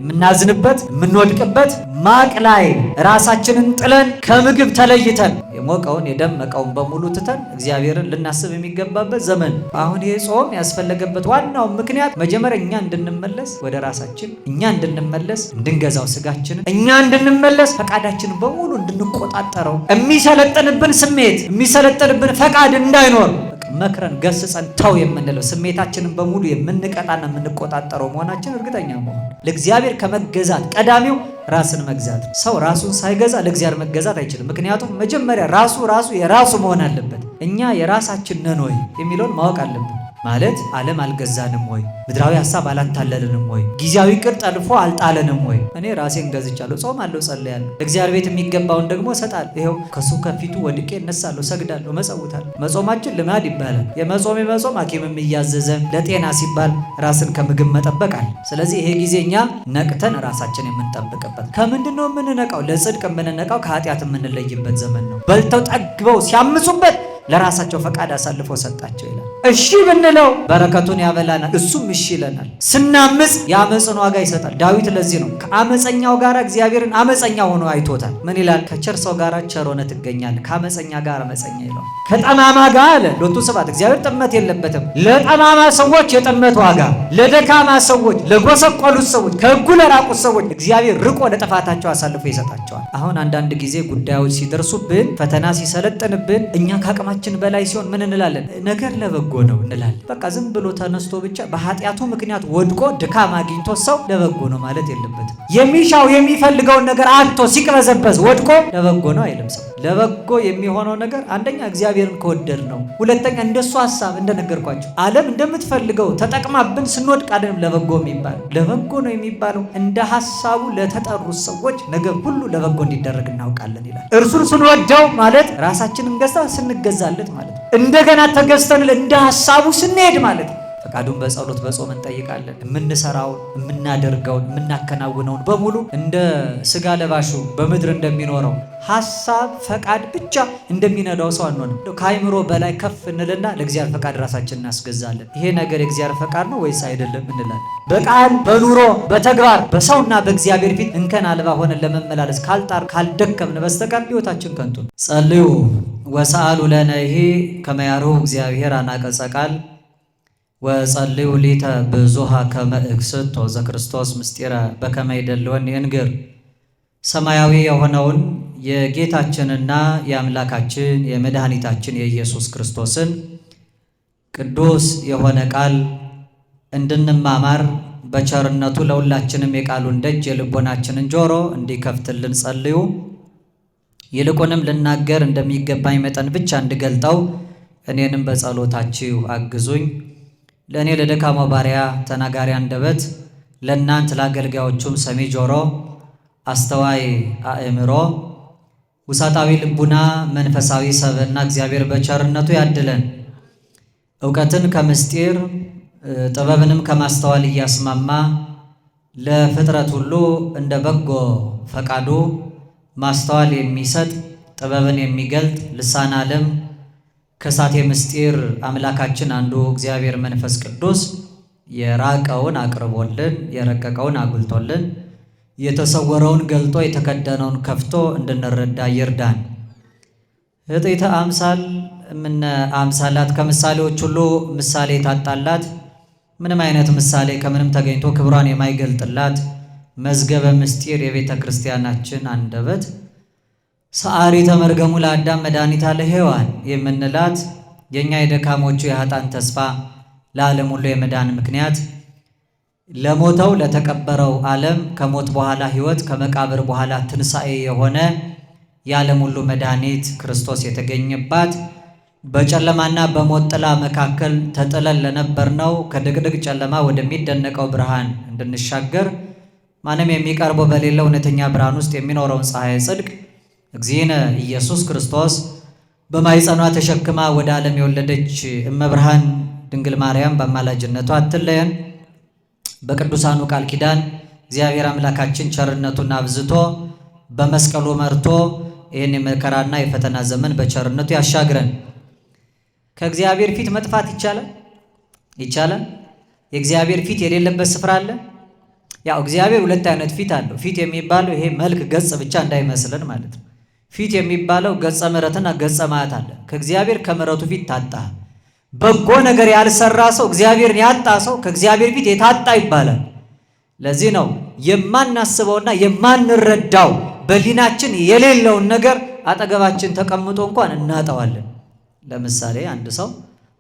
የምናዝንበት የምንወድቅበት ማቅ ላይ ራሳችንን ጥለን ከምግብ ተለይተን የሞቀውን የደመቀውን በሙሉ ትተን እግዚአብሔርን ልናስብ የሚገባበት ዘመን። አሁን ይህ ጾም ያስፈለገበት ዋናው ምክንያት መጀመሪያ እኛ እንድንመለስ ወደ ራሳችን፣ እኛ እንድንመለስ እንድንገዛው ስጋችንን፣ እኛ እንድንመለስ ፈቃዳችንን በሙሉ እንድንቆጣጠረው፣ የሚሰለጥንብን ስሜት የሚሰለጥንብን ፈቃድ እንዳይኖር መክረን ገስጸን ተው የምንለው ስሜታችንን በሙሉ የምንቀጣና የምንቆጣጠረው መሆናችን እርግጠኛ መሆን። ለእግዚአብሔር ከመገዛት ቀዳሚው ራስን መግዛት። ሰው ራሱን ሳይገዛ ለእግዚአብሔር መገዛት አይችልም። ምክንያቱም መጀመሪያ ራሱ የራሱ መሆን አለበት። እኛ የራሳችን ነን ወይ የሚለውን ማወቅ አለብን። ማለት ዓለም አልገዛንም ወይ? ምድራዊ ሐሳብ አላታለልንም ወይ? ጊዜያዊ ቅር ጠልፎ አልጣለንም ወይ? እኔ ራሴን ገዝቻለሁ፣ ጾማለሁ፣ ጸልያለሁ፣ ለእግዚአብሔር ቤት የሚገባውን ደግሞ እሰጣለሁ። ይኸው ከሱ ከፊቱ ወድቄ እነሳለሁ፣ ሰግዳለሁ፣ መጸውታለሁ። መጾማችን ልማድ ይባላል። የመጾም ሐኪምም እያዘዘ ለጤና ሲባል ራስን ከምግብ መጠበቅ አለ። ስለዚህ ይሄ ጊዜ እኛ ነቅተን ራሳችን የምንጠብቅበት። ከምንድን ነው የምንነቃው? ለጽድቅ የምንነቃው ከኃጢአት የምንለይበት ዘመን ነው። በልተው ጠግበው ሲያምፁበት ለራሳቸው ፈቃድ አሳልፎ ሰጣቸው ይላል። እሺ ብንለው በረከቱን ያበላናል፣ እሱም እሺ ይለናል። ስናምፅ የአመፅን ዋጋ ይሰጣል። ዳዊት ለዚህ ነው ከአመፀኛው ጋር እግዚአብሔርን አመፀኛ ሆኖ አይቶታል። ምን ይላል? ከቸር ሰው ጋር ቸር ሆነህ ትገኛለህ፣ ከአመፀኛ ጋር አመፀኛ ይለዋል። ከጠማማ ጋር አለ ሎቱ ስብሐት። እግዚአብሔር ጥመት የለበትም። ለጠማማ ሰዎች የጥመት ዋጋ፣ ለደካማ ሰዎች፣ ለጎሰቆሉት ሰዎች፣ ከሕጉ ለራቁት ሰዎች እግዚአብሔር ርቆ ለጥፋታቸው አሳልፎ ይሰጣቸዋል። አሁን አንዳንድ ጊዜ ጉዳዮች ሲደርሱብን፣ ፈተና ሲሰለጥንብን እኛ ከአቅማ ችን በላይ ሲሆን ምን እንላለን? ነገር ለበጎ ነው እንላለን። በቃ ዝም ብሎ ተነስቶ ብቻ በኃጢአቱ ምክንያት ወድቆ ድካም አግኝቶ ሰው ለበጎ ነው ማለት የለበትም። የሚሻው የሚፈልገውን ነገር አጥቶ ሲቅበዘበዝ ወድቆ ለበጎ ነው አይልም ሰው። ለበጎ የሚሆነው ነገር አንደኛ እግዚአብሔርን ከወደድ ነው። ሁለተኛ እንደሱ ሐሳብ እንደነገርኳቸው ዓለም እንደምትፈልገው ተጠቅማብን ስንወድቅ አይደለም ለበጎ የሚባለው። ለበጎ ነው የሚባለው እንደ ሐሳቡ ለተጠሩት ሰዎች ነገር ሁሉ ለበጎ እንዲደረግ እናውቃለን ይላል። እርሱን ስንወደው ማለት ራሳችንን ገዝታ ስንገዛ ማለት እንደገና ተገዝተን እንደ ሐሳቡ ስንሄድ ማለት ፈቃዱን በጸሎት በጾም እንጠይቃለን። የምንሰራውን የምናደርገውን የምናከናውነውን በሙሉ እንደ ስጋ ለባሹ በምድር እንደሚኖረው ሐሳብ ፈቃድ ብቻ እንደሚነዳው ሰው አንሆንም። ከአይምሮ በላይ ከፍ እንልና ለእግዚአብሔር ፈቃድ ራሳችንን እናስገዛለን። ይሄ ነገር የእግዚአብሔር ፈቃድ ነው ወይስ አይደለም እንላለን። በቃል በኑሮ በተግባር በሰውና በእግዚአብሔር ፊት እንከን አልባ ሆነን ለመመላለስ ካልጣር ካልደከምን በስተቀር ሕይወታችን ከንቱ ነው። ጸልዩ ወሰአሉ ለነ ይሄ ከመ ያርኅዉ እግዚአብሔር አናቀጸ ቃል ወጸልዩ ሊተ ብዙሃ ከመ እክስቶ ዘክርስቶስ ምስጢረ በከመ ይደልወን እንግር። ሰማያዊ የሆነውን የጌታችንና የአምላካችን የመድኃኒታችን የኢየሱስ ክርስቶስን ቅዱስ የሆነ ቃል እንድንማማር በቸርነቱ ለሁላችንም የቃሉን ደጅ የልቦናችንን ጆሮ እንዲከፍትልን ጸልዩ። ይልቁንም ልናገር እንደሚገባኝ መጠን ብቻ እንድገልጠው እኔንም በጸሎታችሁ አግዙኝ። ለእኔ ለደካማው ባሪያ ተናጋሪ አንደበት፣ ለእናንት ለአገልጋዮቹም ሰሚ ጆሮ፣ አስተዋይ አእምሮ፣ ውሳጣዊ ልቡና፣ መንፈሳዊ ሰብዕና እግዚአብሔር በቸርነቱ ያድለን። እውቀትን ከምስጢር ጥበብንም ከማስተዋል እያስማማ ለፍጥረት ሁሉ እንደ በጎ ፈቃዱ ማስተዋል የሚሰጥ ጥበብን የሚገልጥ ልሳነ ዓለም ከሳቴ ምስጢር አምላካችን አንዱ እግዚአብሔር መንፈስ ቅዱስ የራቀውን አቅርቦልን የረቀቀውን አጉልቶልን የተሰወረውን ገልጦ የተከደነውን ከፍቶ እንድንረዳ ይርዳን። እጥይተ አምሳል እምነ አምሳላት ከምሳሌዎች ሁሉ ምሳሌ ታጣላት። ምንም አይነት ምሳሌ ከምንም ተገኝቶ ክብሯን የማይገልጥላት መዝገበ ምስጢር የቤተ ክርስቲያናችን አንደበት ሰዓሪተ መርገሙ ለአዳም መድኃኒታ ለሔዋን የምንላት የእኛ የደካሞቹ የኃጥአን ተስፋ ለዓለም ሁሉ የመዳን ምክንያት ለሞተው ለተቀበረው ዓለም ከሞት በኋላ ሕይወት ከመቃብር በኋላ ትንሣኤ የሆነ የዓለም ሁሉ መድኃኒት ክርስቶስ የተገኘባት በጨለማና በሞት ጥላ መካከል ተጥለን ለነበርነው ከድቅድቅ ጨለማ ወደሚደነቀው ብርሃን እንድንሻገር ማንም የሚቀርበው በሌለ እውነተኛ ብርሃን ውስጥ የሚኖረውን ፀሐይ ጽድቅ እግዚእነ ኢየሱስ ክርስቶስ በማኅፀኗ ተሸክማ ወደ ዓለም የወለደች እመብርሃን ድንግል ማርያም በአማላጅነቷ አትለየን። በቅዱሳኑ ቃል ኪዳን እግዚአብሔር አምላካችን ቸርነቱን አብዝቶ በመስቀሉ መርቶ ይህን የመከራና የፈተና ዘመን በቸርነቱ ያሻግረን። ከእግዚአብሔር ፊት መጥፋት ይቻላል? ይቻላል? የእግዚአብሔር ፊት የሌለበት ስፍራ አለ? ያው እግዚአብሔር ሁለት አይነት ፊት አለው። ፊት የሚባለው ይሄ መልክ ገጽ ብቻ እንዳይመስልን ማለት ነው። ፊት የሚባለው ገጸ ምሕረትና ገጸ መዓት አለ። ከእግዚአብሔር ከምሕረቱ ፊት ታጣ። በጎ ነገር ያልሰራ ሰው እግዚአብሔርን ያጣ ሰው ከእግዚአብሔር ፊት የታጣ ይባላል። ለዚህ ነው የማናስበውና የማንረዳው በሊናችን የሌለውን ነገር አጠገባችን ተቀምጦ እንኳን እናጠዋለን። ለምሳሌ አንድ ሰው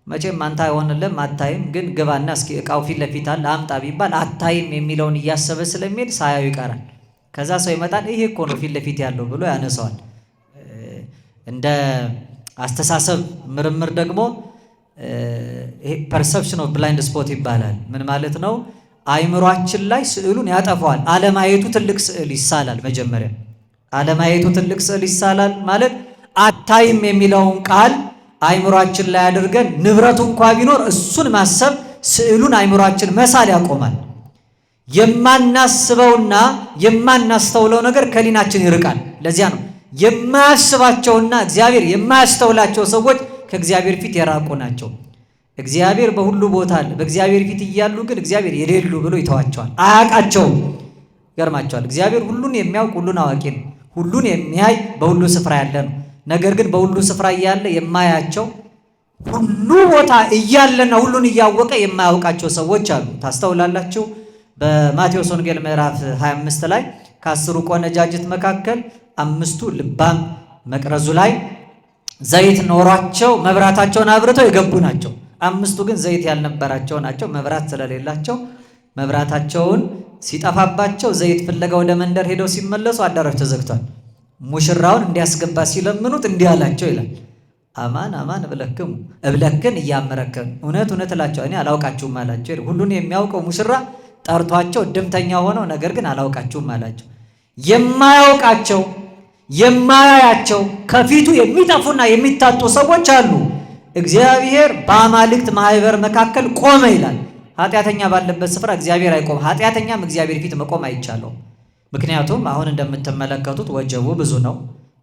መቼም አንተ አይሆንልህም አታይም፣ ግን ግባና እስኪ እቃው ፊት ለፊት አለ አምጣ ቢባል አታይም የሚለውን እያሰበ ስለሚሄድ ሳያዩ ይቀራል። ከዛ ሰው ይመጣል፣ ይሄ እኮ ነው ፊት ለፊት ያለው ብሎ ያነሳዋል። እንደ አስተሳሰብ ምርምር ደግሞ ይሄ ፐርሰፕሽን ኦፍ ብላይንድ ስፖት ይባላል። ምን ማለት ነው? አይምሯችን ላይ ስዕሉን ያጠፋዋል። አለማየቱ ትልቅ ስዕል ይሳላል። መጀመሪያ አለማየቱ ትልቅ ስዕል ይሳላል ማለት አታይም የሚለውን ቃል አይምሯችን ላይ አድርገን ንብረቱ እንኳ ቢኖር እሱን ማሰብ ስዕሉን አይምሯችን መሳል ያቆማል። የማናስበውና የማናስተውለው ነገር ከሊናችን ይርቃል። ለዚያ ነው የማያስባቸውና እግዚአብሔር የማያስተውላቸው ሰዎች ከእግዚአብሔር ፊት የራቁ ናቸው። እግዚአብሔር በሁሉ ቦታ አለ። በእግዚአብሔር ፊት እያሉ ግን እግዚአብሔር የሌሉ ብሎ ይተዋቸዋል። አያውቃቸውም። ይገርማቸዋል። እግዚአብሔር ሁሉን የሚያውቅ ሁሉን አዋቂ ነው። ሁሉን የሚያይ በሁሉ ስፍራ ያለ ነው። ነገር ግን በሁሉ ስፍራ እያለ የማያቸው ሁሉ ቦታ እያለና ሁሉን እያወቀ የማያውቃቸው ሰዎች አሉ። ታስተውላላችሁ። በማቴዎስ ወንጌል ምዕራፍ 25 ላይ ከ10 ቆነጃጅት መካከል 5ቱ ልባም መቅረዙ ላይ ዘይት ኖሯቸው መብራታቸውን አብርተው የገቡ ናቸው። 5ቱ ግን ዘይት ያልነበራቸው ናቸው። መብራት ስለሌላቸው መብራታቸውን ሲጠፋባቸው ዘይት ፍለጋ ወደ መንደር ሄደው ሲመለሱ አዳራሽ ተዘግቷል። ሙሽራውን እንዲያስገባ ሲለምኑት እንዲህ አላቸው ይላል፣ አማን አማን እብለክን እያመረከን እውነት እውነት እላቸው እኔ አላውቃችሁም አላቸው። ሁሉን የሚያውቀው ሙሽራ ጠርቷቸው እድምተኛ ሆነው ነገር ግን አላውቃችሁም አላቸው። የማያውቃቸው የማያያቸው ከፊቱ የሚጠፉና የሚታጡ ሰዎች አሉ። እግዚአብሔር በአማልክት ማህበር መካከል ቆመ ይላል። ኃጢአተኛ ባለበት ስፍራ እግዚአብሔር አይቆም። ኃጢአተኛም እግዚአብሔር ፊት መቆም አይቻለውም። ምክንያቱም አሁን እንደምትመለከቱት ወጀቡ ብዙ ነው፣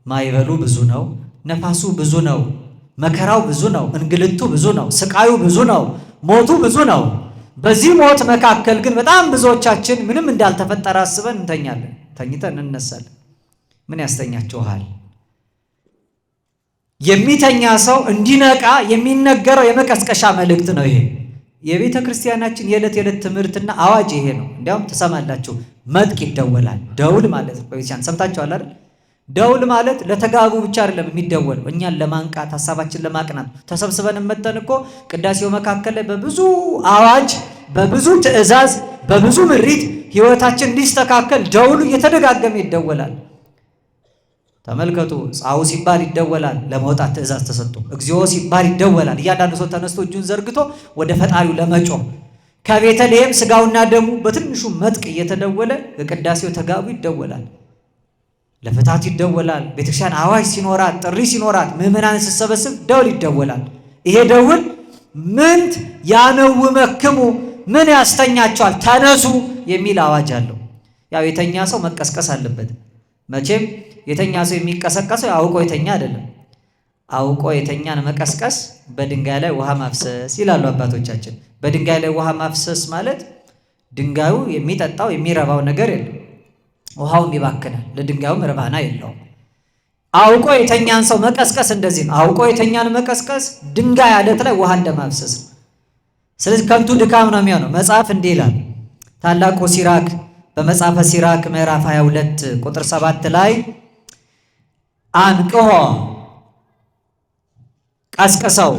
ማይበሉ ብዙ ነው፣ ነፋሱ ብዙ ነው፣ መከራው ብዙ ነው፣ እንግልቱ ብዙ ነው፣ ስቃዩ ብዙ ነው፣ ሞቱ ብዙ ነው። በዚህ ሞት መካከል ግን በጣም ብዙዎቻችን ምንም እንዳልተፈጠረ አስበን እንተኛለን፣ ተኝተን እንነሳለን። ምን ያስተኛችኋል? የሚተኛ ሰው እንዲነቃ የሚነገረው የመቀስቀሻ መልእክት ነው ይሄ። የቤተ ክርስቲያናችን የዕለት የዕለት ትምህርትና አዋጅ ይሄ ነው። እንዲያውም ትሰማላችሁ፣ መጥቅ ይደወላል። ደውል ማለት ነው። ቤተክርስቲያን ሰምታችኋል አይደል? ደውል ማለት ለተጋቡ ብቻ አይደለም የሚደወለው፣ እኛን ለማንቃት ሀሳባችን ለማቅናት ተሰብስበን መተን እኮ ቅዳሴው መካከል ላይ በብዙ አዋጅ፣ በብዙ ትእዛዝ፣ በብዙ ምሪት ህይወታችን እንዲስተካከል ደውሉ እየተደጋገመ ይደወላል። ተመልከቱ፣ ጻኡ ሲባል ይደወላል፣ ለመውጣት ትእዛዝ ተሰጥቶ። እግዚኦ ሲባል ይደወላል፣ እያንዳንዱ ሰው ተነስቶ እጁን ዘርግቶ ወደ ፈጣሪው ለመጮህ። ከቤተልሔም ስጋውና ደሙ በትንሹ መጥቅ እየተደወለ ለቅዳሴው ተጋቡ ይደወላል፣ ለፍታት ይደወላል። ቤተክርስቲያን አዋጅ ሲኖራት፣ ጥሪ ሲኖራት፣ ምዕመናን ሲሰበስብ ደውል ይደወላል። ይሄ ደውል ምንት ያነውመክሙ፣ ምን ያስተኛቸዋል፣ ተነሱ የሚል አዋጅ አለው። ያው የተኛ ሰው መቀስቀስ አለበት። መቼም የተኛ ሰው የሚቀሰቀሰው አውቆ የተኛ አይደለም። አውቆ የተኛን መቀስቀስ በድንጋይ ላይ ውሃ ማፍሰስ ይላሉ አባቶቻችን። በድንጋይ ላይ ውሃ ማፍሰስ ማለት ድንጋዩ የሚጠጣው የሚረባው ነገር የለም፣ ውሃውም ይባክናል፣ ለድንጋዩም ርባና የለውም። አውቆ የተኛን ሰው መቀስቀስ እንደዚህ ነው። አውቆ የተኛን መቀስቀስ ድንጋይ አለት ላይ ውሃ እንደማፍሰስ ነው። ስለዚህ ከንቱ ድካም ነው የሚሆነው። መጽሐፍ እንዲህ ይላል። ታላቁ ሲራክ በመጽሐፈ ሲራክ ምዕራፍ 22 ቁጥር 7 ላይ አንቅሖ ቀስቅሰው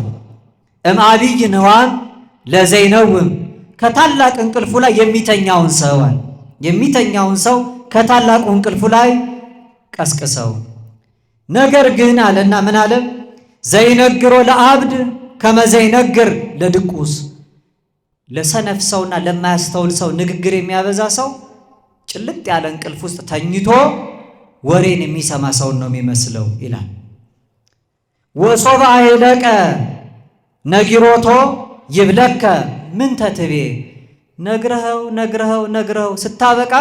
እምአብይ ንዋም ለዘይነውም፣ ከታላቅ እንቅልፉ ላይ የሚተኛውን ሰው የሚተኛውን ሰው ከታላቁ እንቅልፉ ላይ ቀስቅሰው። ነገር ግን አለና ምን አለ? ዘይነግሮ ለአብድ ከመዘይነግር ለድቁስ። ለሰነፍ ሰውና ለማያስተውል ሰው ንግግር የሚያበዛ ሰው ጭልጥ ያለ እንቅልፍ ውስጥ ተኝቶ ወሬን የሚሰማ ሰውን ነው የሚመስለው ይላል። ወሶባ አይለቀ ነጊሮቶ ይብለከ ምን ተትቤ፣ ነግረኸው ስታበቃ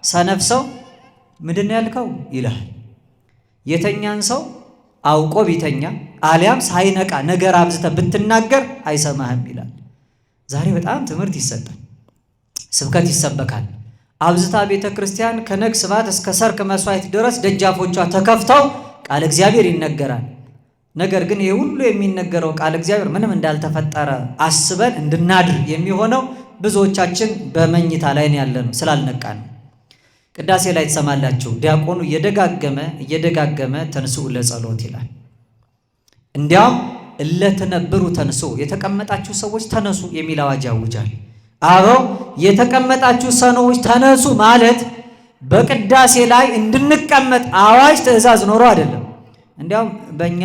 ሰነፍ ሰው ምንድን ነው ያልከው ይላል። የተኛን ሰው አውቆ ቢተኛ አሊያም ሳይነቃ ነገር አብዝተ ብትናገር አይሰማህም ይላል። ዛሬ በጣም ትምህርት ይሰጣል፣ ስብከት ይሰበካል። አብዝታ ቤተ ክርስቲያን ከነግ ስባት እስከ ሰርክ መስዋዕት ድረስ ደጃፎቿ ተከፍተው ቃል እግዚአብሔር ይነገራል። ነገር ግን ይሄ ሁሉ የሚነገረው ቃል እግዚአብሔር ምንም እንዳልተፈጠረ አስበን እንድናድር የሚሆነው ብዙዎቻችን በመኝታ ላይ ነው ያለነው ስላልነቃን። ቅዳሴ ላይ ተሰማላችሁ ዲያቆኑ እየደጋገመ ተንሥኡ ለጸሎት ይላል። እንዲያውም እለተነብሩ ተንሥኡ የተቀመጣችሁ ሰዎች ተነሱ የሚል አዋጅ ያውጃል። አበው የተቀመጣችሁ ሰዎች ተነሱ ማለት በቅዳሴ ላይ እንድንቀመጥ አዋጅ ትእዛዝ ኖሮ አይደለም። እንዲያውም በእኛ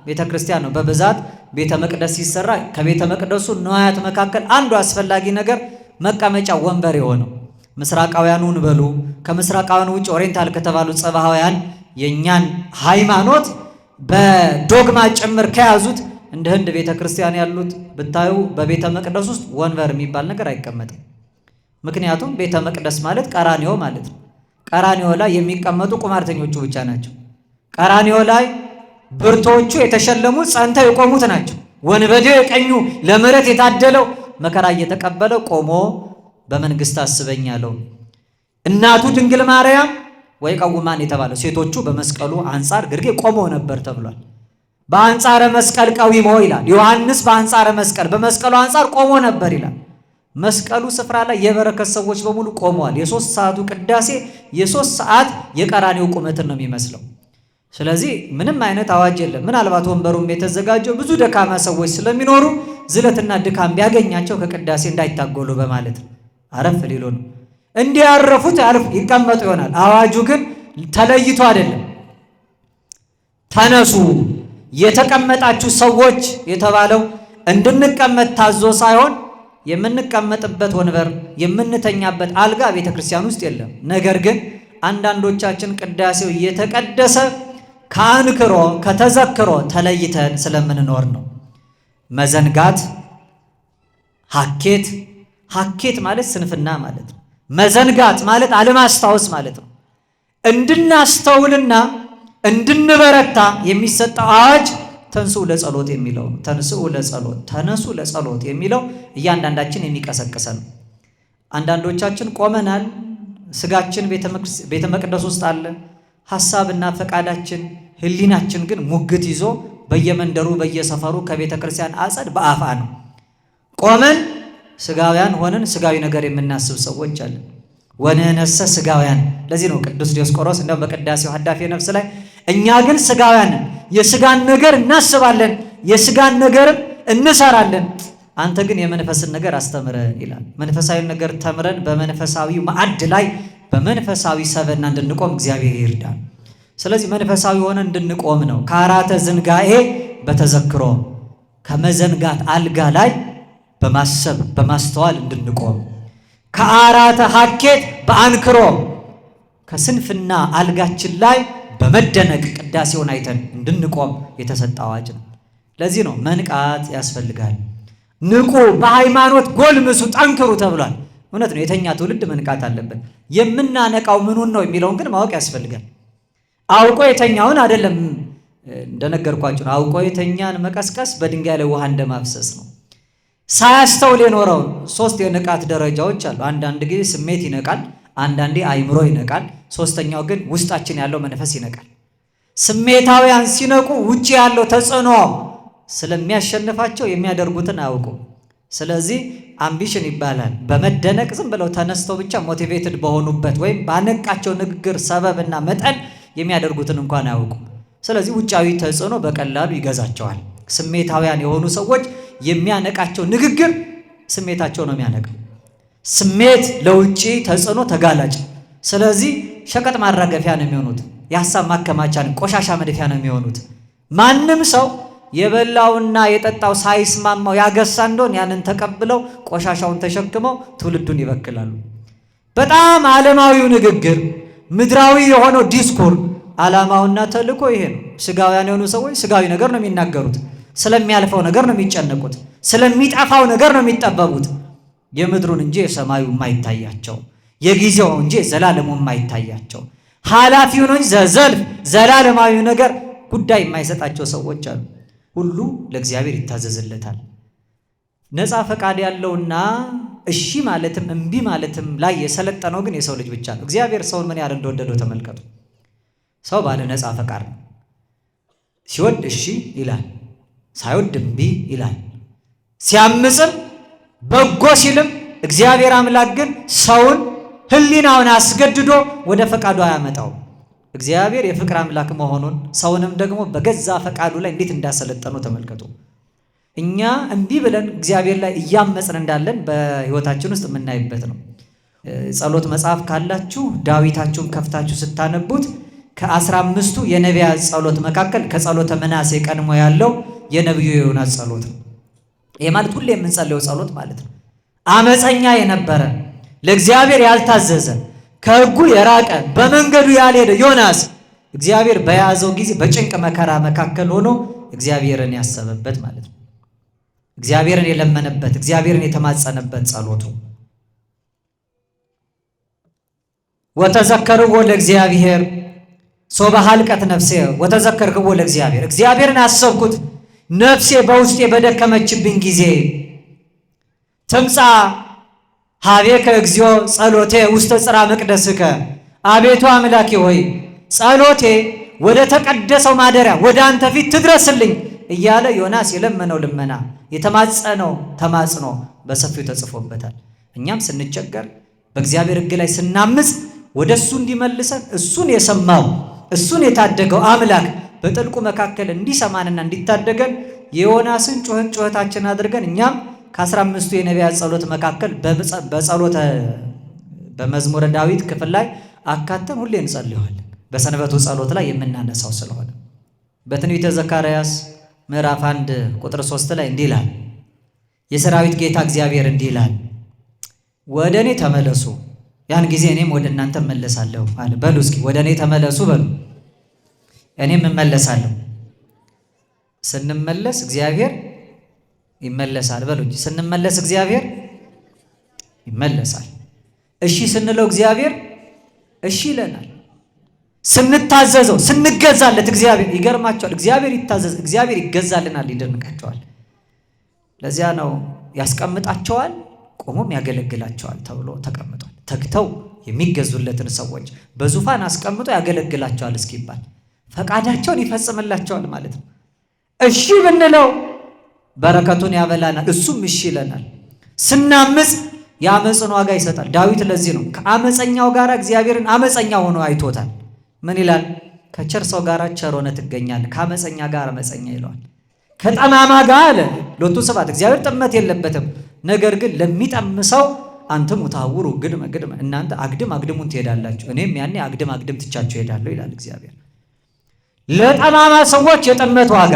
ቤተ ክርስቲያን ነው በብዛት ቤተ መቅደስ ሲሰራ ከቤተ መቅደሱ ንዋያት መካከል አንዱ አስፈላጊ ነገር መቀመጫ ወንበር የሆነው። ምስራቃውያኑን በሉ ከምስራቃውያኑ ውጭ ኦሪየንታል ከተባሉ ጸባሃውያን የኛን ሃይማኖት በዶግማ ጭምር ከያዙት እንደ ህንድ ቤተ ክርስቲያን ያሉት ብታዩ በቤተ መቅደስ ውስጥ ወንበር የሚባል ነገር አይቀመጥም። ምክንያቱም ቤተ መቅደስ ማለት ቀራኒዮ ማለት ነው። ቀራኒዮ ላይ የሚቀመጡ ቁማርተኞቹ ብቻ ናቸው። ቀራኒዮ ላይ ብርቶቹ የተሸለሙ ጸንተው የቆሙት ናቸው። ወንበዴው የቀኙ ለምሕረት የታደለው መከራ እየተቀበለ ቆሞ በመንግስት አስበኝ ያለው እናቱ ድንግል ማርያም ወይ ቀውማን የተባለው ሴቶቹ በመስቀሉ አንጻር ግርጌ ቆመው ነበር ተብሏል። በአንጻረ መስቀል ቀዊሞ ይላል ዮሐንስ። በአንጻረ መስቀል በመስቀሉ አንጻር ቆሞ ነበር ይላል። መስቀሉ ስፍራ ላይ የበረከት ሰዎች በሙሉ ቆመዋል። የ3 ሰዓቱ ቅዳሴ የ3 ሰዓት የቀራኒው ቁመትን ነው የሚመስለው። ስለዚህ ምንም አይነት አዋጅ የለም። ምናልባት ወንበሩም የተዘጋጀው ብዙ ደካማ ሰዎች ስለሚኖሩ ዝለትና ድካም ቢያገኛቸው ከቅዳሴ እንዳይታጎሉ በማለት ነው። አረፍ ሊሉ ነው እንዲያረፉት ይቀመጡ ይሆናል። አዋጁ ግን ተለይቶ አይደለም። ተነሱ የተቀመጣችሁ ሰዎች የተባለው እንድንቀመጥ ታዞ ሳይሆን የምንቀመጥበት ወንበር የምንተኛበት አልጋ ቤተ ክርስቲያን ውስጥ የለም። ነገር ግን አንዳንዶቻችን ቅዳሴው እየተቀደሰ ከአንክሮ ከተዘክሮ ተለይተን ስለምንኖር ነው። መዘንጋት ሐኬት ማለት ስንፍና ማለት ነው። መዘንጋት ማለት አለማስታወስ ማለት ነው። እንድናስተውልና እንድንበረታ የሚሰጠው አዋጅ ተንሥኡ ለጸሎት የሚለው ተነሱ ለጸሎት የሚለው እያንዳንዳችን የሚቀሰቅሰን ነው። አንዳንዶቻችን ቆመናል። ስጋችን ቤተ መቅደስ ውስጥ አለ። ሐሳብና ፈቃዳችን ህሊናችን ግን ሙግት ይዞ በየመንደሩ በየሰፈሩ ከቤተ ክርስቲያን አጸድ በአፋ ነው። ቆመን ስጋውያን ሆነን ስጋዊ ነገር የምናስብ ሰዎች አለ። ወነነሰ ስጋውያን። ለዚህ ነው ቅዱስ ዲዮስቆሮስ እንደውም በቅዳሴው ሀዳፌ ነፍስ ላይ እኛ ግን ስጋውያን የስጋን ነገር እናስባለን፣ የስጋን ነገርም እንሰራለን፣ አንተ ግን የመንፈስን ነገር አስተምረን ይላል። መንፈሳዊ ነገር ተምረን በመንፈሳዊ ማዕድ ላይ በመንፈሳዊ ሰበና እንድንቆም እግዚአብሔር ይርዳል። ስለዚህ መንፈሳዊ ሆነ እንድንቆም ነው። ከአራተ ዝንጋኤ በተዘክሮ ከመዘንጋት አልጋ ላይ በማሰብ በማስተዋል እንድንቆም፣ ከአራተ ሐኬት በአንክሮ ከስንፍና አልጋችን ላይ በመደነቅ ቅዳሴውን አይተን እንድንቆም የተሰጠ አዋጅ ነው። ለዚህ ነው መንቃት ያስፈልጋል። ንቁ፣ በሃይማኖት ጎልምሱ፣ ጠንክሩ ተብሏል። እውነት ነው። የተኛ ትውልድ መንቃት አለበት። የምናነቃው ምኑን ነው የሚለውን ግን ማወቅ ያስፈልጋል። አውቆ የተኛውን አይደለም። እንደነገርኳችሁ ነው። አውቆ የተኛን መቀስቀስ በድንጋይ ላይ ውሃ እንደማፍሰስ ነው። ሳያስተውል የኖረው 3 የንቃት ደረጃዎች አሉ። አንዳንድ ጊዜ ስሜት ይነቃል፣ አንዳንዴ አይምሮ ይነቃል፣ ሶስተኛው ግን ውስጣችን ያለው መንፈስ ይነቃል። ስሜታውያን ሲነቁ ውጪ ያለው ተጽዕኖ ስለሚያሸንፋቸው የሚያደርጉትን አያውቁ። ስለዚህ አምቢሽን ይባላል። በመደነቅ ዝም ብለው ተነስተው ብቻ ሞቲቬትድ በሆኑበት ወይም ባነቃቸው ንግግር ሰበብና መጠን የሚያደርጉትን እንኳን አያውቁ። ስለዚህ ውጫዊ ተጽዕኖ በቀላሉ ይገዛቸዋል። ስሜታውያን የሆኑ ሰዎች የሚያነቃቸው ንግግር ስሜታቸው ነው የሚያነቃው። ስሜት ለውጪ ተጽዕኖ ተጋላጭ። ስለዚህ ሸቀጥ ማራገፊያ ነው የሚሆኑት። የሀሳብ ማከማቻ ነው፣ ቆሻሻ መድፊያ ነው የሚሆኑት። ማንም ሰው የበላውና የጠጣው ሳይስማማው ያገሳ እንደሆን ያንን ተቀብለው ቆሻሻውን ተሸክመው ትውልዱን ይበክላሉ። በጣም ዓለማዊው ንግግር፣ ምድራዊ የሆነው ዲስኩር ዓላማውና ተልእኮ ይሄ ነው። ስጋውያን የሆኑ ሰዎች ስጋዊ ነገር ነው የሚናገሩት። ስለሚያልፈው ነገር ነው የሚጨነቁት። ስለሚጠፋው ነገር ነው የሚጠበቡት። የምድሩን እንጂ የሰማዩ የማይታያቸው፣ የጊዜው እንጂ ዘላለሙ የማይታያቸው፣ ኃላፊው ነው እንጂ ዘላለማዊ ነገር ጉዳይ የማይሰጣቸው ሰዎች አሉ። ሁሉ ለእግዚአብሔር ይታዘዝለታል። ነፃ ፈቃድ ያለውና እሺ ማለትም እምቢ ማለትም ላይ የሰለጠነው ግን የሰው ልጅ ብቻ ነው። እግዚአብሔር ሰውን ምን ያህል እንደወደደው ተመልከቱ። ሰው ባለ ነፃ ፈቃድ ነው። ሲወድ እሺ ይላል፣ ሳይወድ እምቢ ይላል። ሲያምጽም በጎ ሲልም እግዚአብሔር አምላክ ግን ሰውን ሕሊናውን አስገድዶ ወደ ፈቃዱ አያመጣው። እግዚአብሔር የፍቅር አምላክ መሆኑን ሰውንም ደግሞ በገዛ ፈቃዱ ላይ እንዴት እንዳሰለጠነው ተመልከቱ። እኛ እምቢ ብለን እግዚአብሔር ላይ እያመጽን እንዳለን በሕይወታችን ውስጥ የምናይበት ነው። ጸሎት መጽሐፍ ካላችሁ ዳዊታችሁን ከፍታችሁ ስታነቡት ከ15ቱ የነቢያት ጸሎት መካከል ከጸሎተ መናሴ ቀድሞ ያለው የነቢዩ ዮናስ ጸሎት ነው። ይህ ማለት ሁሌ የምንጸልየው ጸሎት ማለት ነው። አመፀኛ የነበረ ለእግዚአብሔር ያልታዘዘ ከሕጉ የራቀ በመንገዱ ያልሄደ ዮናስ እግዚአብሔር በያዘው ጊዜ በጭንቅ መከራ መካከል ሆኖ እግዚአብሔርን ያሰበበት ማለት ነው። እግዚአብሔርን የለመነበት፣ እግዚአብሔርን የተማጸነበት ጸሎቱ ወተዘከርዎ ለእግዚአብሔር ሶበ ሀልቀት ነፍሴ ወተዘከርክዎ ለእግዚአብሔር። እግዚአብሔርን አሰብኩት ነፍሴ በውስጤ በደከመችብኝ ጊዜ። ትምጻ ሀቤከ እግዚኦ ጸሎቴ ውስተ ጽራ መቅደስከ። አቤቱ አምላኬ ሆይ ጸሎቴ ወደ ተቀደሰው ማደሪያ ወደ አንተ ፊት ትድረስልኝ እያለ ዮናስ የለመነው ልመና የተማጸነው ተማጽኖ በሰፊው ተጽፎበታል። እኛም ስንቸገር በእግዚአብሔር ሕግ ላይ ስናምጽ ወደ እሱ እንዲመልሰን እሱን የሰማው እሱን የታደገው አምላክ በጥልቁ መካከል እንዲሰማንና እንዲታደገን የዮናስን ጩኸታችን አድርገን እኛም ከ15ቱ የነቢያት ጸሎት መካከል በጸሎተ በመዝሙረ ዳዊት ክፍል ላይ አካተን ሁሌ እንጸልየዋለን። በሰንበቱ ጸሎት ላይ የምናነሳው ስለሆነ በትንቢተ ዘካርያስ ምዕራፍ 1 ቁጥር 3 ላይ እንዲህ ይላል፣ የሰራዊት ጌታ እግዚአብሔር እንዲህ ይላል፣ ወደ እኔ ተመለሱ ያን ጊዜ እኔም ወደ እናንተ እመለሳለሁ አለ። በሉ እስኪ ወደ እኔ ተመለሱ በሉ፣ እኔም እመለሳለሁ። ስንመለስ እግዚአብሔር ይመለሳል በሉ እንጂ ስንመለስ እግዚአብሔር ይመለሳል። እሺ ስንለው እግዚአብሔር እሺ ይለናል። ስንታዘዘው ስንገዛለት እግዚአብሔር ይገርማቸዋል። እግዚአብሔር ይታዘዝ እግዚአብሔር ይገዛልናል፣ ይደንቃቸዋል። ለዚያ ነው ያስቀምጣቸዋል ቆሞም ያገለግላቸዋል ተብሎ ተቀምጧል። ተግተው የሚገዙለትን ሰዎች በዙፋን አስቀምጦ ያገለግላቸዋል እስኪባል ፈቃዳቸውን ይፈጽምላቸዋል ማለት ነው። እሺ ብንለው በረከቱን ያበላናል፣ እሱም እሺ ይለናል። ስናምጽ የአመፅን ዋጋ ይሰጣል። ዳዊት ለዚህ ነው ከአመፀኛው ጋር እግዚአብሔርን አመፀኛ ሆኖ አይቶታል። ምን ይላል? ከቸር ሰው ጋር ቸር ሆነህ ትገኛለህ፣ ከአመፀኛ ጋር አመፀኛ ይለዋል። ከጠማማ ጋር አለ ሎቱ ስብሐት እግዚአብሔር ጥመት የለበትም። ነገር ግን ለሚጠምሰው አንተም ታውሩ ግድመ ግድመ እናንተ አግድም አግድሙን ትሄዳላችሁ፣ እኔም ያኔ አግድም አግድም ትቻችሁ እሄዳለሁ ይላል እግዚአብሔር። ለጠማማ ሰዎች የጥመት ዋጋ፣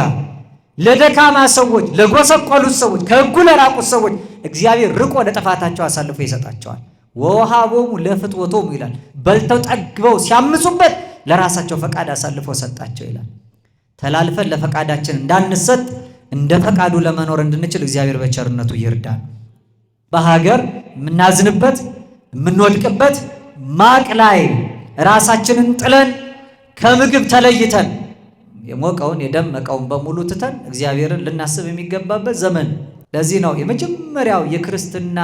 ለደካማ ሰዎች፣ ለጎሰቆሉት ሰዎች፣ ከሕጉ ለራቁት ሰዎች እግዚአብሔር ርቆ ለጥፋታቸው አሳልፎ ይሰጣቸዋል። ወወሃቦሙ ለፍትወቶሙ ይላል። በልተው ጠግበው ሲያምፁበት ለራሳቸው ፈቃድ አሳልፎ ሰጣቸው ይላል። ተላልፈን ለፈቃዳችን እንዳንሰጥ እንደ ፈቃዱ ለመኖር እንድንችል እግዚአብሔር በቸርነቱ ይርዳል። በሀገር የምናዝንበት የምንወድቅበት ማቅ ላይ ራሳችንን ጥለን ከምግብ ተለይተን የሞቀውን የደመቀውን በሙሉ ትተን እግዚአብሔርን ልናስብ የሚገባበት ዘመን። ለዚህ ነው የመጀመሪያው የክርስትና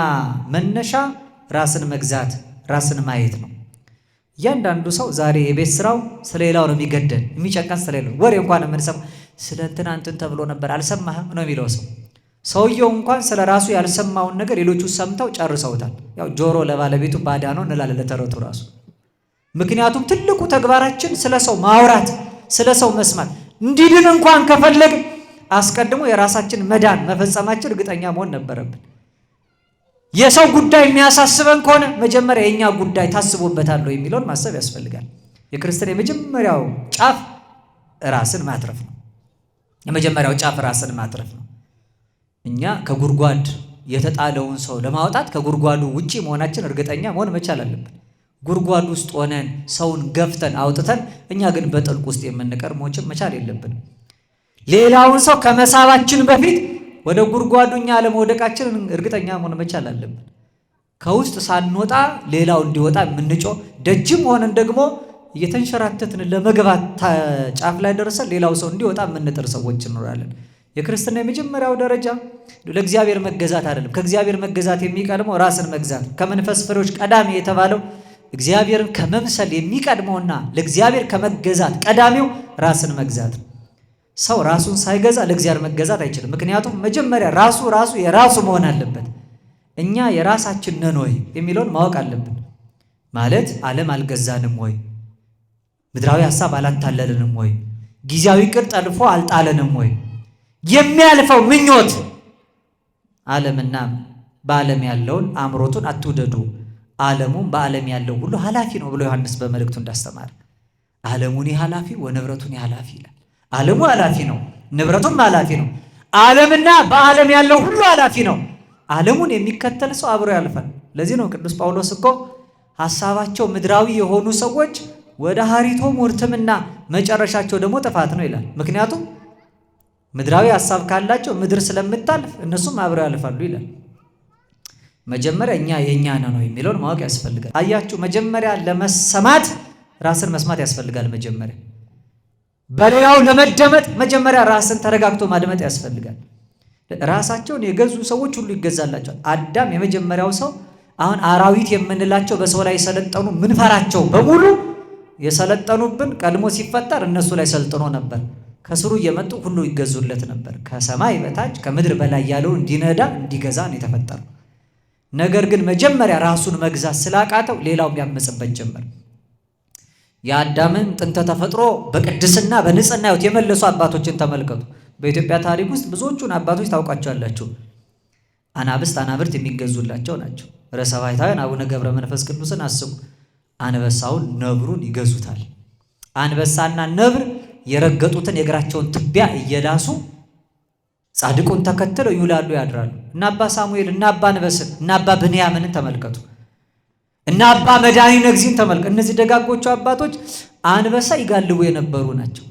መነሻ ራስን መግዛት፣ ራስን ማየት ነው። እያንዳንዱ ሰው ዛሬ የቤት ስራው ስለሌላው ነው የሚገደል የሚጨቀን ስለሌላው። ወሬ እንኳን የምንሰማው ስለ እንትና እንትን ተብሎ ነበር አልሰማህም ነው የሚለው ሰው። ሰውየው እንኳን ስለ ራሱ ያልሰማውን ነገር ሌሎቹ ሰምተው ጨርሰውታል። ያው ጆሮ ለባለቤቱ ባዳ ነው እንላለን ለተረቱ ራሱ። ምክንያቱም ትልቁ ተግባራችን ስለ ሰው ማውራት፣ ስለ ሰው መስማት። እንዲድን እንኳን ከፈለግ አስቀድሞ የራሳችን መዳን መፈጸማችን እርግጠኛ መሆን ነበረብን። የሰው ጉዳይ የሚያሳስበን ከሆነ መጀመሪያ የኛ ጉዳይ ታስቦበታል የሚለውን ማሰብ ያስፈልጋል። የክርስትና የመጀመሪያው ጫፍ ራስን ማትረፍ ነው። የመጀመሪያው ጫፍ ራስን ማትረፍ ነው። እኛ ከጉድጓድ የተጣለውን ሰው ለማውጣት ከጉድጓዱ ውጪ መሆናችን እርግጠኛ መሆን መቻል አለብን። ጉድጓድ ውስጥ ሆነን ሰውን ገፍተን አውጥተን እኛ ግን በጥልቅ ውስጥ የምንቀር መሆን መቻል የለብንም። ሌላውን ሰው ከመሳባችን በፊት ወደ ጉድጓዱ እኛ ለመውደቃችን እርግጠኛ መሆን መቻል አለብን። ከውስጥ ሳንወጣ ሌላው እንዲወጣ የምንጮህ ደጅም ሆነን ደግሞ እየተንሸራተትን ለመግባት ጫፍ ላይ ደርሰን ሌላው ሰው እንዲወጣ የምንጥር ሰዎች እንኖራለን። የክርስትና የመጀመሪያው ደረጃ ለእግዚአብሔር መገዛት አይደለም። ከእግዚአብሔር መገዛት የሚቀድመው ራስን መግዛት። ከመንፈስ ፍሬዎች ቀዳሚ የተባለው እግዚአብሔርን ከመምሰል የሚቀድመውና ለእግዚአብሔር ከመገዛት ቀዳሚው ራስን መግዛት። ሰው ራሱን ሳይገዛ ለእግዚአብሔር መገዛት አይችልም። ምክንያቱም መጀመሪያ ራሱ የራሱ መሆን አለበት። እኛ የራሳችን ነን ወይ የሚለውን ማወቅ አለብን። ማለት ዓለም አልገዛንም ወይ? ምድራዊ ሐሳብ አላታለልንም ወይ? ጊዜያዊ ቅጥ ጠልፎ አልጣለንም ወይ? የሚያልፈው ምኞት ዓለምና በዓለም ያለውን አምሮቱን አትውደዱ፣ ዓለሙም በዓለም ያለው ሁሉ ኃላፊ ነው ብሎ ዮሐንስ በመልእክቱ እንዳስተማረ ዓለሙኒ ኃላፊ ወንብረቱኒ ኃላፊ ይላል። ዓለሙ ኃላፊ ነው፣ ንብረቱም ኃላፊ ነው። ዓለምና በዓለም ያለው ሁሉ ኃላፊ ነው። ዓለሙን የሚከተል ሰው አብሮ ያልፋል። ለዚህ ነው ቅዱስ ጳውሎስ እኮ ሐሳባቸው ምድራዊ የሆኑ ሰዎች ወደ ሐሪቶም ውርትምና መጨረሻቸው ደግሞ ጥፋት ነው ይላል። ምክንያቱም ምድራዊ ሐሳብ ካላቸው ምድር ስለምታልፍ እነሱም አብረው ያልፋሉ ይላል። መጀመሪያ እኛ የኛ ነው የሚለውን ማወቅ ያስፈልጋል። አያችሁ፣ መጀመሪያ ለመሰማት ራስን መስማት ያስፈልጋል። መጀመሪያ በሌላው ለመደመጥ መጀመሪያ ራስን ተረጋግቶ ማድመጥ ያስፈልጋል። ራሳቸውን የገዙ ሰዎች ሁሉ ይገዛላቸዋል። አዳም የመጀመሪያው ሰው። አሁን አራዊት የምንላቸው በሰው ላይ የሰለጠኑ ምንፈራቸው በሙሉ የሰለጠኑብን ቀድሞ ሲፈጠር እነሱ ላይ ሰልጥኖ ነበር። ከስሩ እየመጡ ሁሉ ይገዙለት ነበር። ከሰማይ በታች ከምድር በላይ ያለውን እንዲነዳ እንዲገዛ ነው የተፈጠረው። ነገር ግን መጀመሪያ ራሱን መግዛት ስላቃተው ሌላውም ያመጽበት ጀመር። የአዳምን ጥንተ ተፈጥሮ በቅድስና በንጽህና ሕይወት የመለሱ አባቶችን ተመልከቱ። በኢትዮጵያ ታሪክ ውስጥ ብዙዎቹን አባቶች ታውቋቸዋላችሁ። አናብስት አናብርት የሚገዙላቸው ናቸው። ርዕሰ ባሕታውያን አቡነ ገብረ መንፈስ ቅዱስን አስቡ። አንበሳውን ነብሩን ይገዙታል። አንበሳና ነብር የረገጡትን የእግራቸውን ትቢያ እየላሱ ጻድቁን ተከትለው ይውላሉ ያድራሉ። እና አባ ሳሙኤል እና አባ አንበስን እና አባ ብንያምንን ተመልከቱ። እና አባ መድኃኒነ እግዚእን ተመልከቱ። እነዚህ ደጋጎቹ አባቶች አንበሳ ይጋልቡ የነበሩ ናቸው።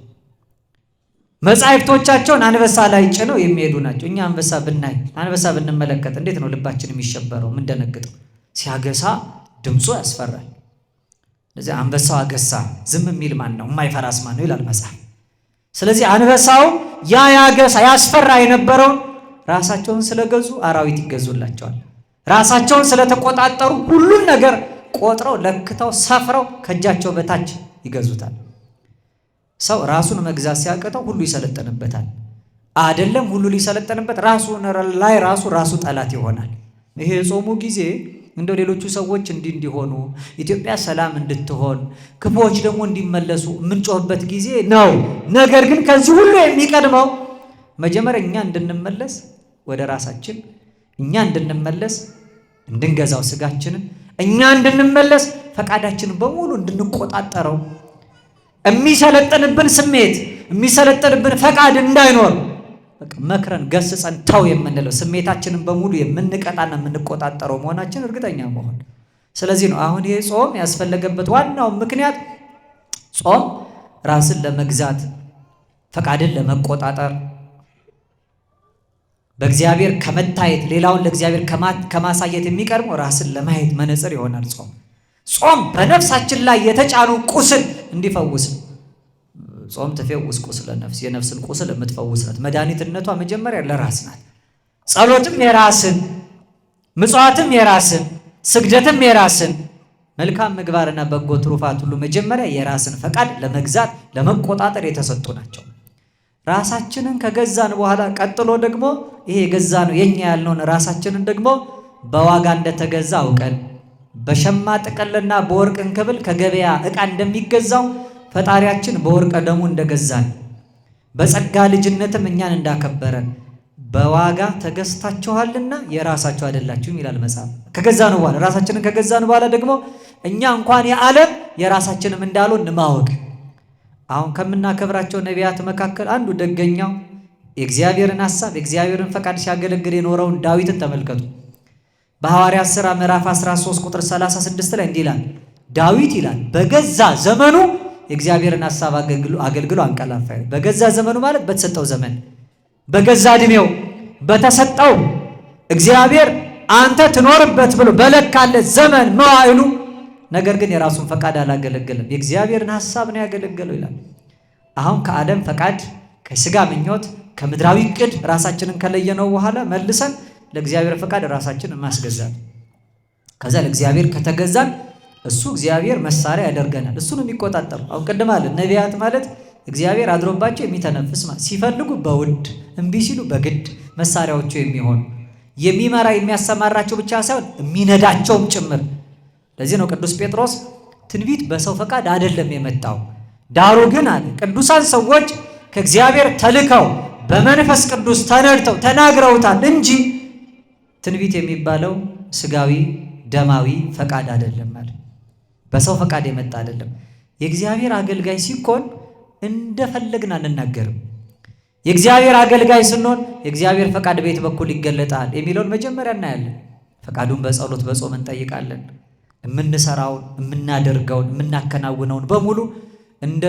መጻሕፍቶቻቸውን አንበሳ ላይ ጭነው የሚሄዱ ናቸው። እኛ አንበሳ ብናይ አንበሳ ብንመለከት እንዴት ነው ልባችን የሚሸበረው? ምን ደነግጠው? ሲያገሳ ድምፁ ያስፈራል። ስለዚህ አንበሳው አገሳ ዝም የሚል ማን ነው? የማይፈራስ ማን ነው ይላል መጽሐፍ። ስለዚህ አንበሳው ያገሳ ያስፈራ የነበረውን ራሳቸውን ስለገዙ አራዊት ይገዙላቸዋል። ራሳቸውን ስለተቆጣጠሩ ሁሉን ነገር ቆጥረው ለክተው ሰፍረው ከእጃቸው በታች ይገዙታል። ሰው ራሱን መግዛት ሲያቅተው ሁሉ ይሰለጠንበታል። አይደለም ሁሉ ሊሰለጠንበት ራሱ ጠላት ይሆናል። ይሄ የጾሙ ጊዜ እንደው ሌሎቹ ሰዎች እንዲሆኑ ኢትዮጵያ ሰላም እንድትሆን ክፉዎች ደግሞ እንዲመለሱ የምንጮህበት ጊዜ ነው። ነገር ግን ከዚህ ሁሉ የሚቀድመው መጀመሪያ እኛ እንድንመለስ ወደ ራሳችን፣ እኛ እንድንመለስ እንድንገዛው ስጋችንን፣ እኛ እንድንመለስ ፈቃዳችንን በሙሉ እንድንቆጣጠረው፣ የሚሰለጥንብን ስሜት የሚሰለጥንብን ፈቃድ እንዳይኖር መክረን ገስጸን ተው የምንለው ስሜታችንን በሙሉ የምንቀጣና የምንቆጣጠረው መሆናችን እርግጠኛ መሆን። ስለዚህ ነው አሁን ይሄ ጾም ያስፈለገበት ዋናው ምክንያት ጾም ራስን ለመግዛት ፈቃድን ለመቆጣጠር በእግዚአብሔር ከመታየት ሌላውን ለእግዚአብሔር ከማሳየት የሚቀርበው ራስን ለማየት መነጽር ይሆናል። ጾም በነፍሳችን ላይ የተጫኑ ቁስል እንዲፈውስ ነው። ጾም ትፈውስ ቁስለ ነፍስ፣ የነፍስን ቁስል የምትፈውስ ናት። መድኃኒትነቷ መጀመሪያ ለራስ ናት። ጸሎትም የራስን፣ ምጽዋትም የራስን፣ ስግደትም የራስን፣ መልካም ምግባርና በጎ ትሩፋት ሁሉ መጀመሪያ የራስን ፈቃድ ለመግዛት ለመቆጣጠር የተሰጡ ናቸው። ራሳችንን ከገዛን በኋላ ቀጥሎ ደግሞ ይሄ የገዛ ነው የኛ ያልነውን ራሳችንን ደግሞ በዋጋ እንደተገዛ አውቀን በሸማ ጥቅልና በወርቅ እንክብል ከገበያ ዕቃ እንደሚገዛው ፈጣሪያችን በወርቀ ደሙ እንደገዛን በጸጋ ልጅነትም እኛን እንዳከበረን በዋጋ ተገዝታችኋልና የራሳችሁ አይደላችሁም ይላል መጽሐፍ። ከገዛን በኋላ ራሳችንን ከገዛን በኋላ ደግሞ እኛ እንኳን የዓለም የራሳችንም እንዳልሆን ማወቅ። አሁን ከምናከብራቸው ነቢያት መካከል አንዱ ደገኛው የእግዚአብሔርን ሐሳብ የእግዚአብሔርን ፈቃድ ሲያገለግል የኖረውን ዳዊትን ተመልከቱ። በሐዋርያት ሥራ ምዕራፍ 13 ቁጥር 36 ላይ እንዲህ ይላል፣ ዳዊት ይላል በገዛ ዘመኑ የእግዚአብሔርን ሐሳብ አገልግሎ አንቀላፋ። በገዛ ዘመኑ ማለት በተሰጠው ዘመን፣ በገዛ ዕድሜው በተሰጠው እግዚአብሔር አንተ ትኖርበት ብሎ በለካለት ዘመን መዋዕሉ፣ ነገር ግን የራሱን ፈቃድ አላገለገለም፣ የእግዚአብሔርን ሐሳብ ነው ያገለገለው ይላል። አሁን ከዓለም ፈቃድ፣ ከሥጋ ምኞት፣ ከምድራዊ ዕቅድ ራሳችንን ከለየነው በኋላ መልሰን ለእግዚአብሔር ፈቃድ ራሳችንን ማስገዛት። ከዛ ለእግዚአብሔር ከተገዛን እሱ እግዚአብሔር መሳሪያ ያደርገናል። እሱ ነው የሚቆጣጠሩ። አሁን ቅድም አለ ነቢያት ማለት እግዚአብሔር አድሮባቸው የሚተነፍስ ማለት ሲፈልጉ በውድ እምቢ ሲሉ በግድ መሳሪያዎቹ የሚሆኑ የሚመራ የሚያሰማራቸው ብቻ ሳይሆን የሚነዳቸውም ጭምር። ለዚህ ነው ቅዱስ ጴጥሮስ ትንቢት በሰው ፈቃድ አይደለም የመጣው፣ ዳሩ ግን አለ ቅዱሳን ሰዎች ከእግዚአብሔር ተልከው በመንፈስ ቅዱስ ተነድተው ተናግረውታል እንጂ ትንቢት የሚባለው ስጋዊ ደማዊ ፈቃድ አይደለም ማለት በሰው ፈቃድ የመጣ አይደለም። የእግዚአብሔር አገልጋይ ሲኮን እንደፈለግን አንናገርም። የእግዚአብሔር አገልጋይ ስንሆን የእግዚአብሔር ፈቃድ በየት በኩል ይገለጣል የሚለውን መጀመሪያ እናያለን። ፈቃዱን በጸሎት በጾም እንጠይቃለን። የምንሰራውን የምናደርገውን የምናከናውነውን በሙሉ እንደ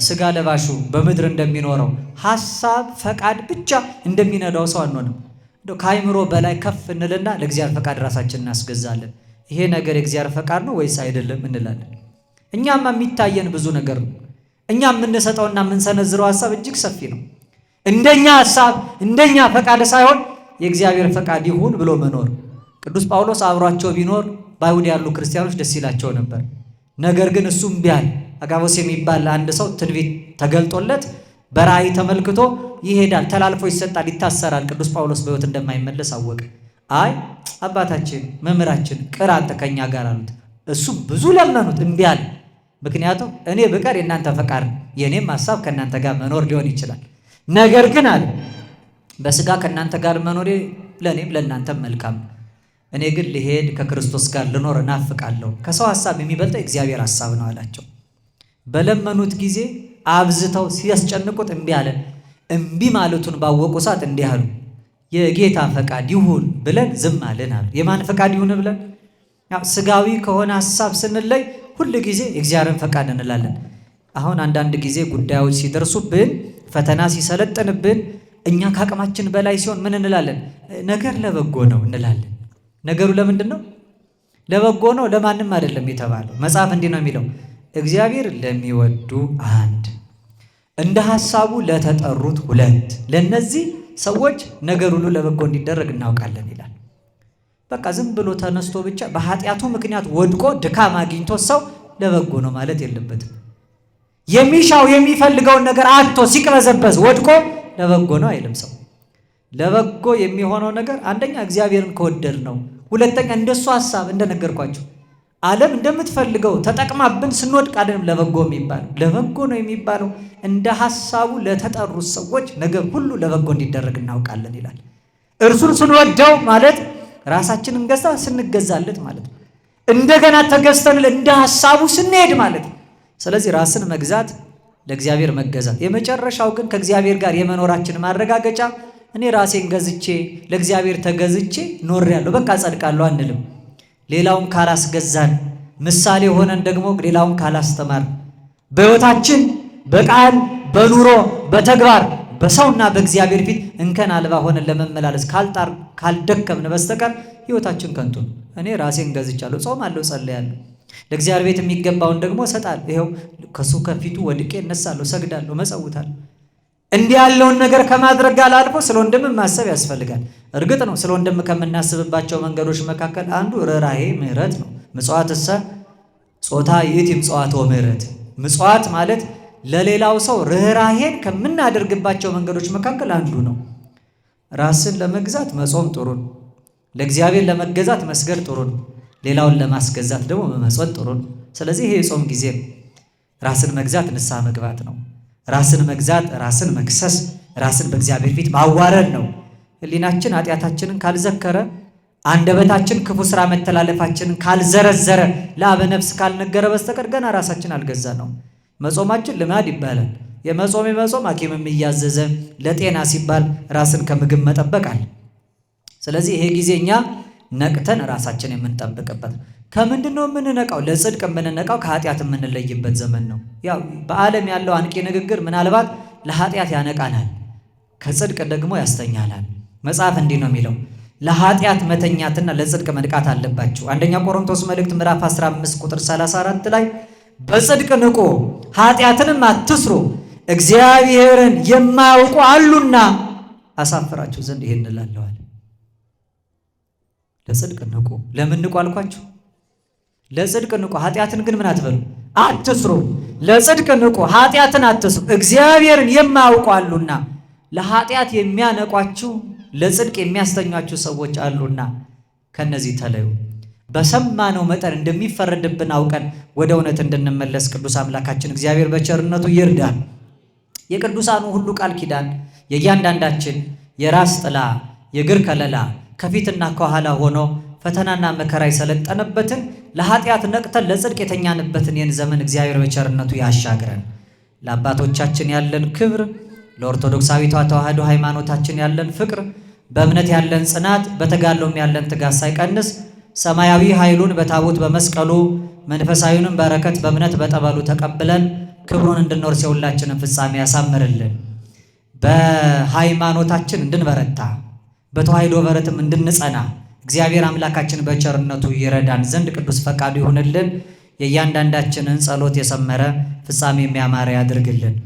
ስጋ ለባሹ በምድር እንደሚኖረው ሐሳብ ፈቃድ ብቻ እንደሚነዳው ሰው አንሆንም። ከአይምሮ በላይ ከፍ እንልና ለእግዚአብሔር ፈቃድ ራሳችንን እናስገዛለን። ይሄ ነገር የእግዚአብሔር ፈቃድ ነው ወይስ አይደለም እንላለን። እኛማ የሚታየን ብዙ ነገር ነው። እኛ የምንሰጠውና የምንሰነዝረው ሐሳብ እጅግ ሰፊ ነው። እንደኛ ሐሳብ እንደኛ ፈቃድ ሳይሆን የእግዚአብሔር ፈቃድ ይሁን ብሎ መኖር። ቅዱስ ጳውሎስ አብሯቸው ቢኖር በአይሁድ ያሉ ክርስቲያኖች ደስ ይላቸው ነበር። ነገር ግን እሱም ቢያል አጋቦስ የሚባል አንድ ሰው ትንቢት ተገልጦለት በራእይ ተመልክቶ ይሄዳል፣ ተላልፎ ይሰጣል፣ ይታሰራል። ቅዱስ ጳውሎስ በሕይወት እንደማይመለስ አወቀ። አይ አባታችን መምህራችን ቅር አንተ ከኛ ጋር አሉት። እሱም ብዙ ለመኑት፣ እምቢ አለ። ምክንያቱም እኔ ብቀር የእናንተ ፈቃድ ነው፣ የእኔም ሐሳብ ከእናንተ ጋር መኖር ሊሆን ይችላል። ነገር ግን አለ በስጋ ከእናንተ ጋር መኖሬ ለእኔም ለእናንተም መልካም ነው። እኔ ግን ልሄድ ከክርስቶስ ጋር ልኖር እናፍቃለሁ። ከሰው ሐሳብ የሚበልጠው እግዚአብሔር ሐሳብ ነው አላቸው። በለመኑት ጊዜ አብዝተው ሲያስጨንቁት እምቢ አለ። እምቢ ማለቱን ባወቁ ሰዓት እንዲህ አሉ፣ የጌታ ፈቃድ ይሁን ብለን ዝም አልን አሉ። የማን ፈቃድ ይሁን ብለን? ስጋዊ ከሆነ ሐሳብ ስንለይ ሁል ጊዜ የእግዚአብሔርን ፈቃድ እንላለን። አሁን አንዳንድ ጊዜ ጉዳዮች ሲደርሱብን፣ ፈተና ሲሰለጥንብን፣ እኛ ከአቅማችን በላይ ሲሆን ምን እንላለን? ነገር ለበጎ ነው እንላለን። ነገሩ ለምንድን ነው? ለበጎ ነው፣ ለማንም አይደለም የተባለው። መጽሐፍ እንዲህ ነው የሚለው፣ እግዚአብሔር ለሚወዱ አንድ፣ እንደ ሐሳቡ ለተጠሩት ሁለት፣ ለነዚህ ሰዎች ነገር ሁሉ ለበጎ እንዲደረግ እናውቃለን ይላል። በቃ ዝም ብሎ ተነስቶ ብቻ በኃጢአቱ ምክንያት ወድቆ ድካም አግኝቶ ሰው ለበጎ ነው ማለት የለበትም። የሚሻው የሚፈልገውን ነገር አጥቶ ሲቅበዘበዝ ወድቆ ለበጎ ነው አይልም ሰው። ለበጎ የሚሆነው ነገር አንደኛ እግዚአብሔርን ከወደድ ነው። ሁለተኛ እንደሱ ሐሳብ እንደነገርኳችሁ ዓለም እንደምትፈልገው ተጠቅማብን ስንወድቅ አይደለም ለበጎ የሚባለው። ለበጎ ነው የሚባለው እንደ ሐሳቡ ለተጠሩት ሰዎች ነገር ሁሉ ለበጎ እንዲደረግ እናውቃለን ይላል። እርሱን ስንወደው ማለት ራሳችንን ገዝታ ስንገዛለት ማለት ነው። እንደገና ተገዝተን እንደ ሐሳቡ ስንሄድ ማለት ነው። ስለዚህ ራስን መግዛት፣ ለእግዚአብሔር መገዛት። የመጨረሻው ግን ከእግዚአብሔር ጋር የመኖራችን ማረጋገጫ እኔ ራሴን ገዝቼ ለእግዚአብሔር ተገዝቼ ኖሬያለሁ በቃ ጸድቃለሁ አንልም። ሌላውን ካላስገዛን፣ ምሳሌ ሆነን ደግሞ ሌላውን ካላስተማር፣ በሕይወታችን በቃል በኑሮ በተግባር በሰውና በእግዚአብሔር ፊት እንከን አልባ ሆነን ለመመላለስ ካልጣር ካልደከምን በስተቀር ሕይወታችን ከንቱ ነው። እኔ ራሴን ገዝቻለሁ፣ ጾማለሁ፣ ጸልያለሁ፣ ለእግዚአብሔር ቤት የሚገባውን ደግሞ እሰጣለሁ። ይኸው ከሱ ከፊቱ ወድቄ እነሳለሁ፣ ሰግዳለሁ፣ መጸውታለሁ። እንዲህ ያለውን ነገር ከማድረግ ጋር አልፎ ስለ ወንድም ማሰብ ያስፈልጋል። እርግጥ ነው ስለ ወንድም ከምናስብባቸው መንገዶች መካከል አንዱ ርኅራኄ ምሕረት ነው። ምጽዋትሰ ጾታ ይእቲ ምጽዋቶ ምሕረት። ምጽዋት ማለት ለሌላው ሰው ርኅራኄን ከምናደርግባቸው መንገዶች መካከል አንዱ ነው። ራስን ለመግዛት መጾም ጥሩ ነው። ለእግዚአብሔር ለመገዛት መስገድ ጥሩ ነው። ሌላውን ለማስገዛት ደግሞ መመጽወት ጥሩ ነው። ስለዚህ ይሄ የጾም ጊዜ ነው። ራስን መግዛት ንስሐ መግባት ነው። ራስን መግዛት ራስን መክሰስ፣ ራስን በእግዚአብሔር ፊት ማዋረድ ነው። ሕሊናችን ኃጢአታችንን ካልዘከረ፣ አንደበታችን ክፉ ሥራ መተላለፋችንን ካልዘረዘረ፣ ለአበ ነፍስ ካልነገረ በስተቀር ገና ራሳችን አልገዛ ነው። መጾማችን ልማድ ይባላል። የመጾም ሐኪምም እያዘዘ ለጤና ሲባል ራስን ከምግብ መጠበቅ አለ። ስለዚህ ይሄ ጊዜ እኛ ነቅተን ራሳችን የምንጠብቅበት። ከምንድን ነው የምንነቃው? ለጽድቅ የምንነቃው ከኃጢአት የምንለይበት ዘመን ነው። ያው በዓለም ያለው አንቂ ንግግር ምናልባት ለኃጢአት ያነቃናል፣ ከጽድቅ ደግሞ ያስተኛናል። መጽሐፍ እንዲህ ነው የሚለው፣ ለኃጢአት መተኛትና ለጽድቅ መንቃት አለባችሁ። አንደኛ ቆሮንቶስ መልእክት ምዕራፍ 15 ቁጥር 34 ላይ በጽድቅ ንቁ፣ ኃጢአትንም አትስሩ፣ እግዚአብሔርን የማያውቁ አሉና አሳፍራችሁ ዘንድ ይሄን እላለዋል። ለጽድቅ ንቁ። ለምን ንቁ አልኳችሁ? ለጽድቅ ንቁ። ኃጢአትን ግን ምን አትበሉ? አትስሩ። ለጽድቅ ንቁ፣ ኃጢአትን አትስሩ። እግዚአብሔርን የማያውቁ አሉና ለኃጢአት የሚያነቋችሁ ለጽድቅ የሚያስተኟችሁ ሰዎች አሉና ከነዚህ ተለዩ። በሰማነው መጠን እንደሚፈረድብን አውቀን ወደ እውነት እንድንመለስ ቅዱስ አምላካችን እግዚአብሔር በቸርነቱ ይርዳን። የቅዱሳኑ ሁሉ ቃል ኪዳን የእያንዳንዳችን የራስ ጥላ የእግር ከለላ ከፊትና ከኋላ ሆኖ ፈተናና መከራ የሰለጠነበትን ለኃጢአት ነቅተን ለጽድቅ የተኛንበትን ይህን ዘመን እግዚአብሔር በቸርነቱ ያሻግረን። ለአባቶቻችን ያለን ክብር፣ ለኦርቶዶክሳዊቷ ተዋሕዶ ሃይማኖታችን ያለን ፍቅር፣ በእምነት ያለን ጽናት፣ በተጋድሎም ያለን ትጋት ሳይቀንስ ሰማያዊ ኃይሉን በታቦት በመስቀሉ መንፈሳዊውንም በረከት በእምነት በጠበሉ ተቀብለን ክብሩን እንድንወርስ የሁላችንን ፍጻሜ ያሳምርልን። በሃይማኖታችን እንድንበረታ በተዋሕዶ በረትም እንድንጸና እግዚአብሔር አምላካችን በቸርነቱ ይረዳን ዘንድ ቅዱስ ፈቃዱ ይሁንልን። የእያንዳንዳችንን ጸሎት የሰመረ ፍጻሜ የሚያማረ ያድርግልን።